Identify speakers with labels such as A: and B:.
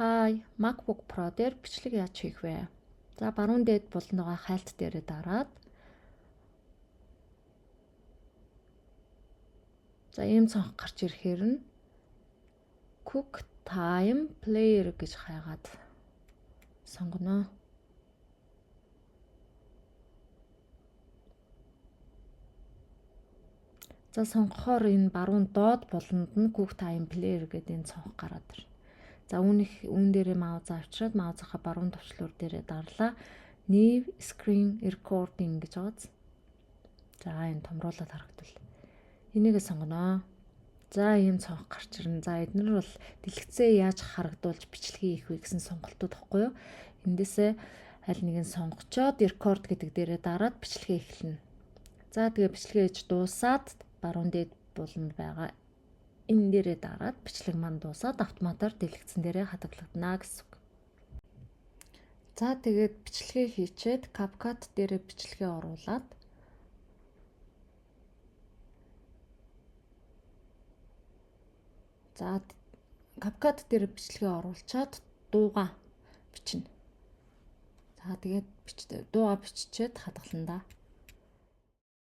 A: Та MacBook Pro дээр бичлэг яаж хийх вэ? За баруун дээд булнагаа хайлт дээрээ дараад за ийм цонх гарч ирэхээр нь QuickTime Player гэж хайгаад сонгоно. За сонгохоор энэ баруун доод буланд нь QuickTime Player гэдэг энэ цонх гараад ирнэ. За үүн дээрээ маус авчираад маусынхаа баруун төвчлөр дээрээ дарлаа. New Screen Recording гэж байгаа. За энэ томруулаад харагдвал энийг сонгоно. За ийм цонх гарч ирнэ. За эднэр бол дэлгэцээ яаж харагдуулж бичлэгийг хийх вэ гэсэн сонголтууд баггүй юу? Эндээсээ аль нэг нь сонгочоод record гэдэг дээрээ дараад бичлэгээ эхэлнэ. За тэгээ бичлэгээ хийж дуусаад баруун дээд буланд байгаа энэ дээрээ дараад бичлэг маань дуусаад автоматар дэлгэцэн дээрээ хадгалагдана гэсэн үг. За тэгээд бичлэгээ хийчээд CapCut дээрээ бичлэгээ оруулаад за CapCut дээр бичлэгээ оруулчаад дууга бичнэ. За тэгээд дууга биччихэд хадгална да.